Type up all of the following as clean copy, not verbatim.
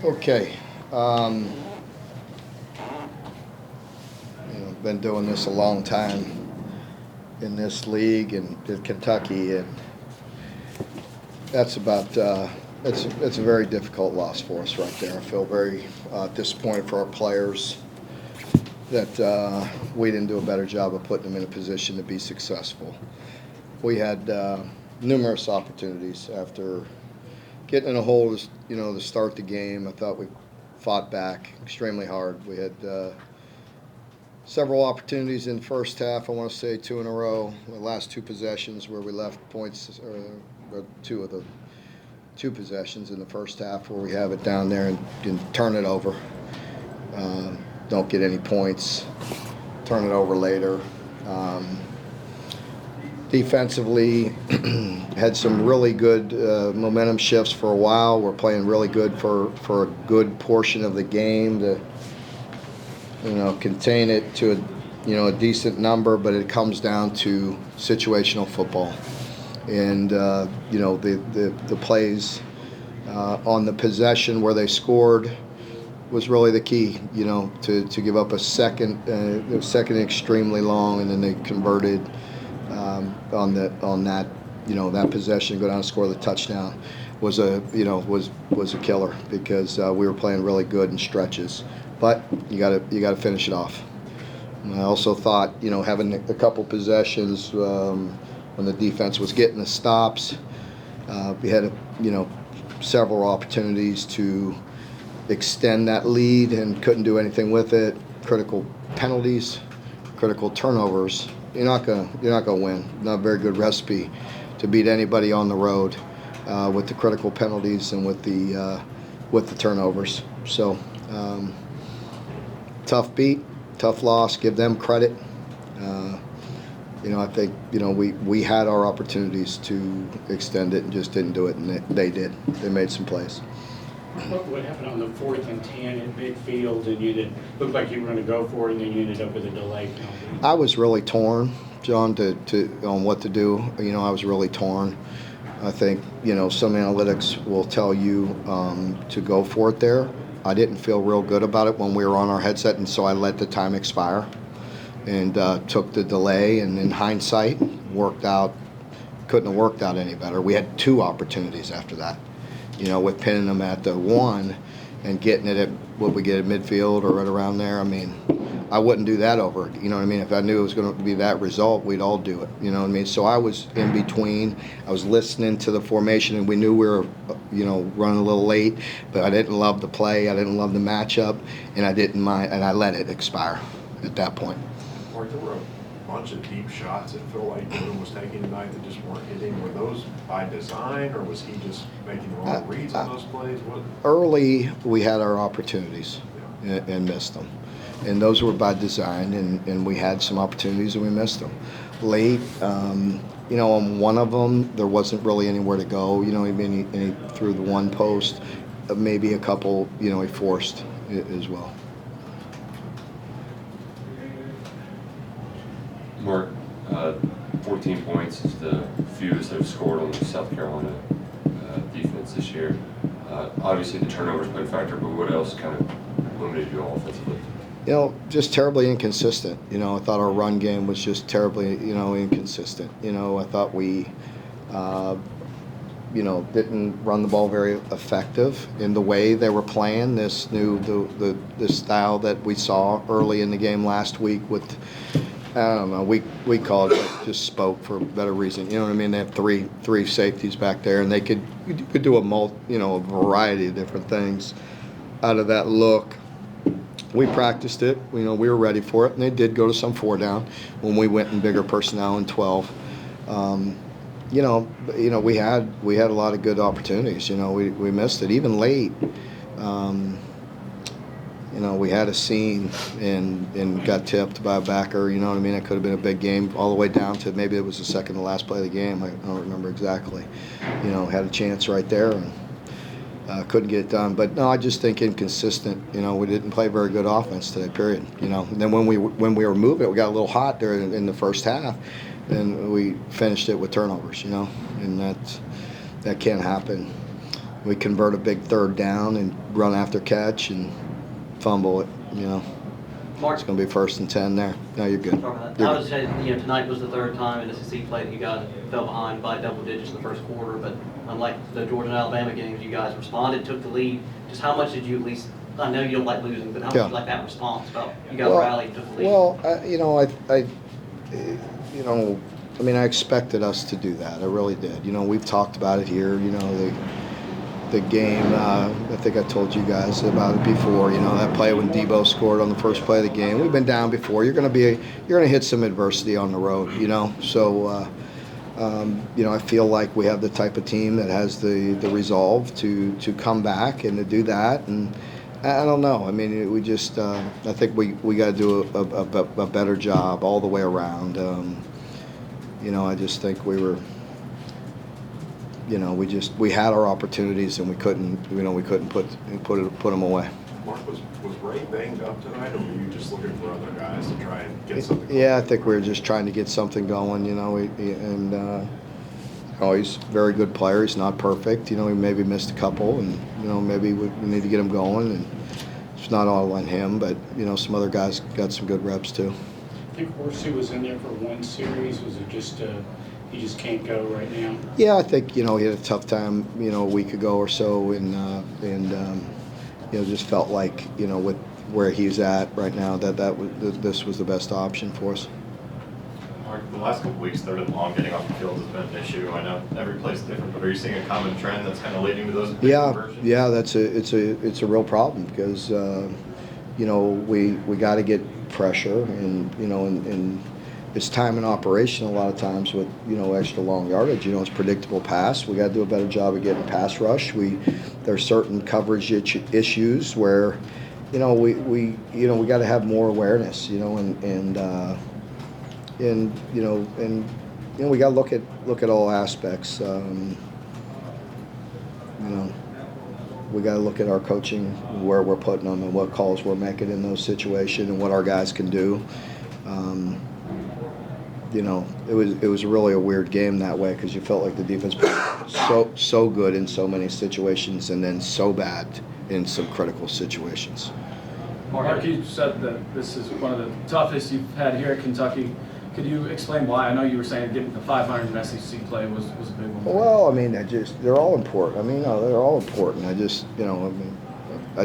Okay. Um, been doing this a long time in this league and in Kentucky, and that's about it's a very difficult loss for us right there. I feel very disappointed for our players that we didn't do a better job of putting them in a position to be successful. We had numerous opportunities after getting in a hole, to start the game. I thought we fought back extremely hard. We had several opportunities in the first half. I want to say two in a row. The last two possessions where we left points, or two of the two possessions in the first half where we have it down there and turn it over. Don't get any points. Turn it over later. Defensively, had some really good momentum shifts for a while. We're playing really good for a good portion of the game to, contain it to a decent number, but it comes down to situational football. And, the plays on the possession where they scored was really the key, to give up a second extremely long, and then they converted on that possession, go down and score the touchdown was a killer because we were playing really good in stretches. But you got to finish it off. And I also thought having a couple possessions when the defense was getting the stops, we had several opportunities to extend that lead and couldn't do anything with it. Critical penalties, critical turnovers. You're not gonna win. Not a very good recipe to beat anybody on the road with the critical penalties and with the turnovers. So tough beat, tough loss. Give them credit. I think we had our opportunities to extend it and just didn't do it, and they did. They made some plays. What happened on the 4th and 10 at midfield, and you looked like you were going to go for it, and then you ended up with a delay penalty? I was really torn, John, on what to do. I was really torn. I think some analytics will tell you to go for it there. I didn't feel real good about it when we were on our headset, and so I let the time expire and took the delay. And in hindsight, couldn't have worked out any better. We had two opportunities after that. With pinning them at the 1 and getting it at what we get at midfield or right around there. I mean, I wouldn't do that over. If I knew it was going to be that result, we'd all do it. So I was in between. I was listening to the formation, and we knew we were, running a little late, but I didn't love the play. I didn't love the matchup, and I didn't mind, and I let it expire at that point. Mark, there were a bunch of deep shots that Phil White was taking tonight that just weren't hitting. Were those by design, or was he just making the wrong reads on those plays? Early, we had our opportunities and missed them. And those were by design, and we had some opportunities and we missed them. Late, on one of them, there wasn't really anywhere to go. He threw the one post, maybe a couple, he forced as well. Mark, 14 points is the fewest that have scored on the South Carolina defense this year. Obviously, the turnovers played a factor, but what else kind of limited you all offensively? Just terribly inconsistent. I thought our run game was just terribly, inconsistent. I thought we, didn't run the ball very effective in the way they were playing this the style that we saw early in the game last week with. I don't know. We called it just spoke for a better reason. They have three safeties back there, and you could do a variety of different things out of that look. We practiced it. We were ready for it, and they did go to some 4 down when we went in bigger personnel in 12. We had a lot of good opportunities. We missed it even late. We had a scene and got tipped by a backer. It could have been a big game all the way down to maybe it was the second to last play of the game. I don't remember exactly. Had a chance right there and couldn't get it done. But no, I just think inconsistent. We didn't play very good offense today. Period. And then when we were moving, we got a little hot there in the first half, and we finished it with turnovers. And that can't happen. we convert a big third down and run after catch and fumble it. Mark, It's going to be 1st and 10 there. No, you're good. I was saying, tonight was the third time in SEC play that you guys fell behind by double digits in the first quarter, but unlike the Georgia and Alabama games, you guys responded, took the lead. Just how much did you at least, I know you don't like losing, but how much Yeah. did you like that response about you guys rallied, took the lead? Well, I expected us to do that. I really did. We've talked about it here. The game. I think I told you guys about it before. That play when Debo scored on the first play of the game. We've been down before. You're going to hit some adversity on the road. So. I feel like we have the type of team that has the resolve to come back and to do that. And I don't know. I mean, we just. I think we got to do a better job all the way around. I just think we were. We had our opportunities and we couldn't put them away. Mark, was Ray banged up tonight, or were you just looking for other guys to try and get something going? Yeah, I think we were just trying to get something going, he's a very good player. He's not perfect. He maybe missed a couple, and, maybe we need to get him going. And it's not all on him, but, some other guys got some good reps, too. I think Horsey was in there for one series. Was it just he just can't go right now? Yeah, I think, he had a tough time, a week ago or so, and just felt like, with where he's at right now, this was the best option for us. Mark, the last couple weeks, third and long, getting off the field has been an issue. I know every play's different, but are you seeing a common trend that's kind of leading to those big conversions? Yeah, it's a real problem because we got to get pressure and it's time and operation a lot of times with extra long yardage. It's predictable pass. We got to do a better job of getting pass rush. There's certain coverage issues where we got to have more awareness. And we got to look at all aspects. We got to look at our coaching, where we're putting them, and what calls we're making in those situations, and what our guys can do. It was really a weird game that way because you felt like the defense was so good in so many situations and then so bad in some critical situations. Mark, you said that this is one of the toughest you've had here at Kentucky. Could you explain why? I know you were saying getting the 500 in SEC play was a big one. Well, I mean, they're all important. They're all important. I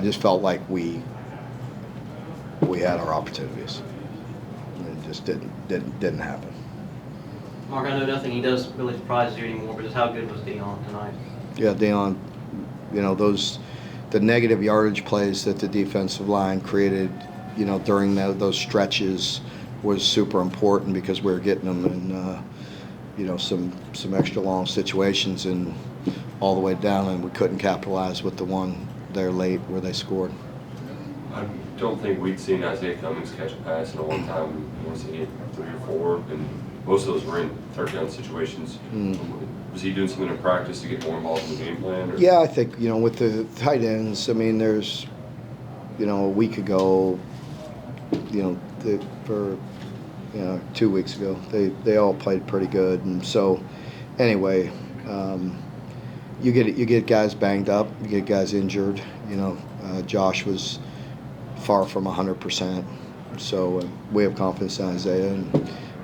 just felt like we had our opportunities. And it just didn't happen. Mark, I know nothing he does really surprises you anymore, but just how good was Deion tonight? Yeah, Deion, the negative yardage plays that the defensive line created, during those stretches was super important because we were getting them in, some extra long situations and all the way down, and we couldn't capitalize with the one there late where they scored. I don't think we'd seen Isaiah Cummings catch a pass in a long time. We've seen it 3 or 4, and most of those were in third down situations. Was he doing something in practice to get more involved in the game plan? Or? Yeah, I think, with the tight ends, there's, a week ago, for 2 weeks ago, they all played pretty good. And so, anyway, you get guys banged up, you get guys injured. Josh was far from 100%. So we have confidence in Isaiah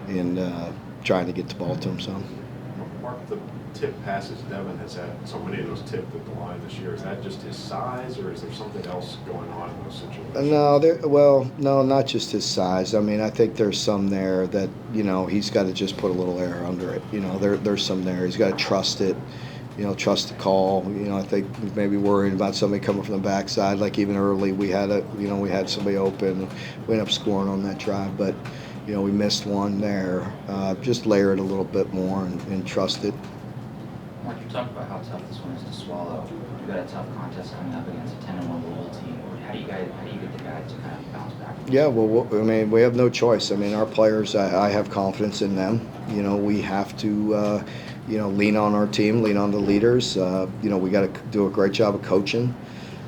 and trying to get the ball to him some. Mark, the tip passes Devin has had so many of those tipped at the line this year. Is that just his size, or is there something else going on in those situations? No, not just his size. I think there's some there that he's got to just put a little air under it. There's some there. He's got to trust it. Trust the call. I think maybe worried about somebody coming from the backside. Like even early, we had somebody open. We ended up scoring on that drive, but we missed one there. Just layer it a little bit more and trust it. Mark, you talked about how tough this one is to swallow. You've got a tough contest coming up against a 10-1 Louisville team. How do you get the guys to kind of bounce back? Yeah, well, we have no choice. Our players, I have confidence in them. We have to, lean on our team, lean on the leaders. We got to do a great job of coaching,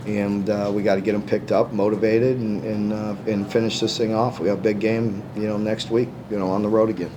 and we got to get them picked up, motivated, and finish this thing off. We have a big game, next week, on the road again.